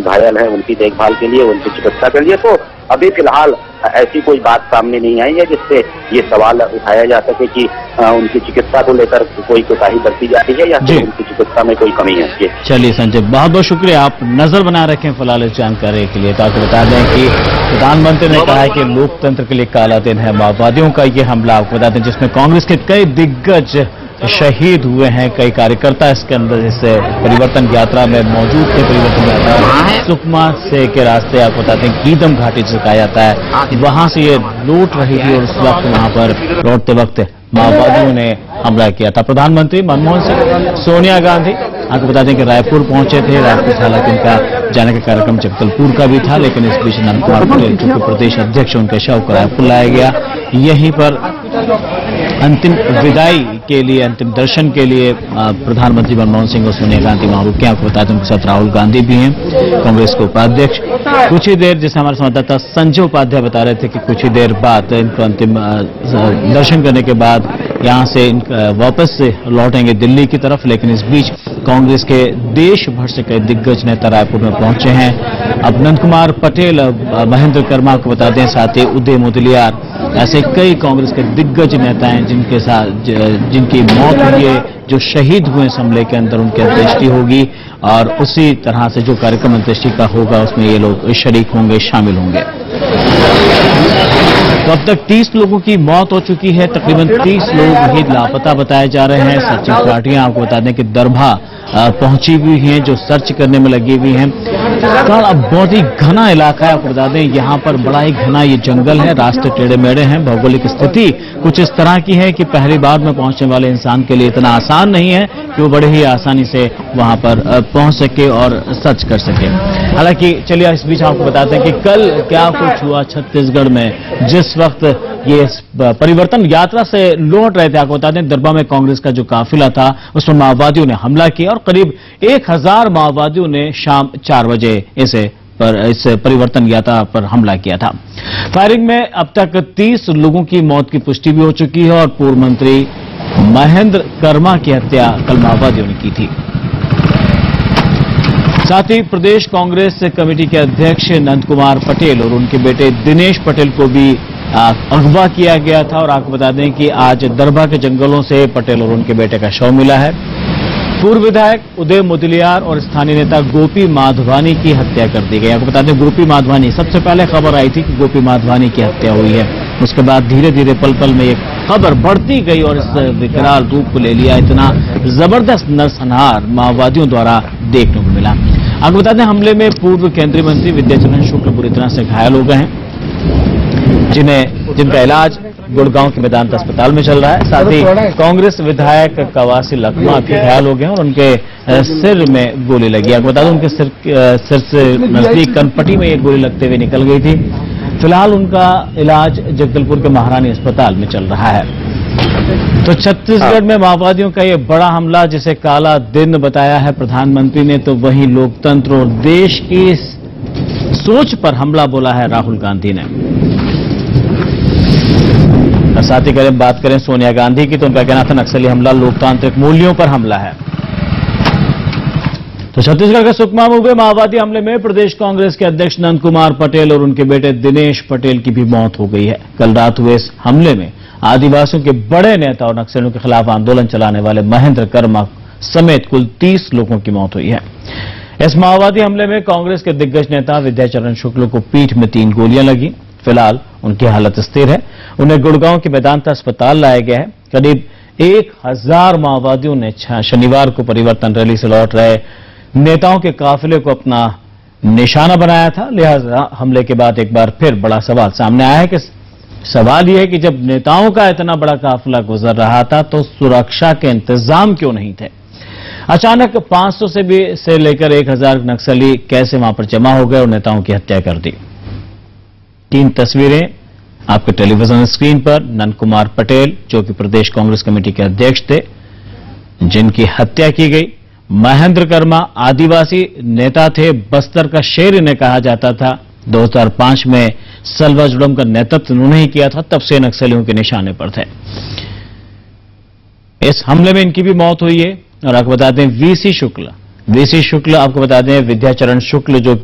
घायल हैं उनकी देखभाल के लिए, उनकी चिकित्सा के लिए। तो अभी फिलहाल ऐसी कोई बात सामने नहीं आई है जिससे ये सवाल उठाया जा सके कि उनकी चिकित्सा को लेकर कोई कोताही बरती जा रही है या फिर उनकी चिकित्सा में कोई कमी है। चलिए संजय, बहुत बहुत शुक्रिया, आप नजर बनाए रखें फिलहाल इस जानकारी के लिए। तो आपको बता दें कि प्रधानमंत्री ने कहा है कि लोकतंत्र के लिए काला दिन है माओवादियों का ये हमला। आपको बता दें जिसमें कांग्रेस के कई दिग्गज शहीद हुए हैं, कई कार्यकर्ता इसके अंदर इस परिवर्तन यात्रा में मौजूद थे। परिवर्तन यात्रा सुकमा से के रास्ते आपको बताते हैं गीदम घाटी से कहा जाता है, वहां से ये लौट रही थी और उस वक्त वहां पर लौटते वक्त माओवादियों ने हमला किया था। प्रधानमंत्री मनमोहन सिंह, सोनिया गांधी आपको बता दें कि रायपुर पहुंचे थे। रायपुर हालांकि उनका जाने का कार्यक्रम जगदलपुर का भी था, लेकिन इस बीच नंद कुमार पटेल जो कि प्रदेश अध्यक्ष, उनके शव को रायपुर लाया गया। यहीं पर अंतिम विदाई के लिए, अंतिम दर्शन के लिए प्रधानमंत्री मनमोहन सिंह और सोनिया गांधी वहां रुके। आपको बता दें उनके साथ राहुल गांधी भी हैं, कांग्रेस के उपाध्यक्ष। कुछ ही देर, जैसे हमारे संवाददाता संजय उपाध्याय बता रहे थे कि कुछ ही देर बाद इनको अंतिम दर्शन करने के बाद यहां से वापस से लौटेंगे दिल्ली की तरफ। लेकिन इस बीच कांग्रेस के देश भर से कई दिग्गज नेता रायपुर में पहुंचे हैं। अब नंद कुमार पटेल, महेंद्र कर्मा को बता दें, साथ ही उदय मुदलियार, ऐसे कई कांग्रेस के दिग्गज नेता हैं जिनके साथ जिनकी मौत हुई है, जो शहीद हुए इस हमले के अंदर, उनकी अंत्येष्टि होगी और उसी तरह से जो कार्यक्रम अंत्येष्टि का होगा उसमें ये लोग शरीक होंगे, शामिल होंगे। तो अब तक 30 लोगों की मौत हो चुकी है, तकरीबन 30 लोग भी लापता बताए जा रहे हैं। सर्चिंग पार्टियां आपको बता दें कि दरभा पहुंची हुई हैं, जो सर्च करने में लगी हुई हैं। अब बहुत ही घना इलाका है, आपको बता दें यहाँ पर बड़ा ही घना ये जंगल है, रास्ते टेढ़े मेढ़े हैं। भौगोलिक स्थिति कुछ इस तरह की है कि पहली बार में पहुंचने वाले इंसान के लिए इतना आसान नहीं है कि वो बड़े ही आसानी से वहां पर पहुंच सके और सर्च कर सके। हालांकि चलिए इस बीच आपको बताते हैं कि कल क्या कुछ हुआ छत्तीसगढ़ में। जिस वक्त ये परिवर्तन यात्रा से लौट रहे थे, आपको बता दें दरभा में कांग्रेस का जो काफिला था उसमें माओवादियों ने हमला किया और करीब 1000 माओवादियों ने शाम 4 बजे इस परिवर्तन यात्रा पर हमला किया था। फायरिंग में अब तक 30 लोगों की मौत की पुष्टि भी हो चुकी है और पूर्व मंत्री महेंद्र कर्मा की हत्या कल माओवादियों ने की थी। साथ ही प्रदेश कांग्रेस कमेटी के अध्यक्ष नंद कुमार पटेल और उनके बेटे दिनेश पटेल को भी अगवा किया गया था। और आपको बता दें कि आज दरभा के जंगलों से पटेल और उनके बेटे का शव मिला है। पूर्व विधायक उदय मुदलियार और स्थानीय नेता गोपी माधवानी की हत्या कर दी गई। आपको बता दें गोपी माधवानी, सबसे पहले खबर आई थी कि गोपी माधवानी की हत्या हुई है, उसके बाद धीरे धीरे पल पल में ये खबर बढ़ती गई और इस विकराल रूप को ले लिया। इतना जबरदस्त नरसंहार माओवादियों द्वारा देखने को मिला। आपको बता दें हमले में पूर्व केंद्रीय मंत्री विद्याचरण शुक्ल बुरी तरह से घायल हो गए हैं, जिनका इलाज गुड़गांव के मेदांता अस्पताल में चल रहा है। साथ ही कांग्रेस विधायक कवासी लखमा भी घायल हो गए और उनके सिर में गोली लगी। आपको बता दें उनके सिर से नजदीक कनपट्टी में एक गोली लगते हुए निकल गई थी। फिलहाल उनका इलाज जगदलपुर के महारानी अस्पताल में चल रहा है। तो छत्तीसगढ़ में माओवादियों का ये बड़ा हमला, जिसे काला दिन बताया है प्रधानमंत्री ने, तो वहीं लोकतंत्र और देश की सोच पर हमला बोला है राहुल गांधी ने। साथ ही बात करें सोनिया गांधी की, तो उनका कहना था नक्सली हमला लोकतांत्रिक मूल्यों पर हमला है। तो छत्तीसगढ़ के सुकमा में हुए माओवादी हमले में प्रदेश कांग्रेस के अध्यक्ष नंद कुमार पटेल और उनके बेटे दिनेश पटेल की भी मौत हो गई है। कल रात हुए इस हमले में आदिवासियों के बड़े नेता और नक्सलियों के खिलाफ आंदोलन चलाने वाले महेंद्र कर्मा समेत कुल 30 लोगों की मौत हुई है। इस माओवादी हमले में कांग्रेस के दिग्गज नेता विद्याचरण शुक्ल को पीठ में 3 गोलियां लगी। फिलहाल उनकी हालत स्थिर है, उन्हें गुड़गांव के मेदांता अस्पताल लाया गया है। करीब 1000 माओवादियों ने शनिवार को परिवर्तन रैली से लौट रहे नेताओं के काफिले को अपना निशाना बनाया था। लिहाजा हमले के बाद एक बार फिर बड़ा सवाल सामने आया है कि सवाल यह है कि जब नेताओं का इतना बड़ा काफिला गुजर रहा था तो सुरक्षा के इंतजाम क्यों नहीं थे। अचानक 500 से लेकर 1000 नक्सली कैसे वहां पर जमा हो गए और नेताओं की हत्या कर दी। 3 तस्वीरें आपके टेलीविजन स्क्रीन पर। नंद कुमार पटेल जो कि प्रदेश कांग्रेस कमेटी के अध्यक्ष थे, जिनकी हत्या की गई। महेंद्र कर्मा आदिवासी नेता थे, बस्तर का शेर इन्हें कहा जाता था। 2005 में सलवा जुड़म का नेतृत्व उन्होंने ही किया था, तब से नक्सलियों के निशाने पर थे। इस हमले में इनकी भी मौत हुई है। और आपको बता दें वीसी शुक्ल आपको बता दें विद्याचरण शुक्ल जो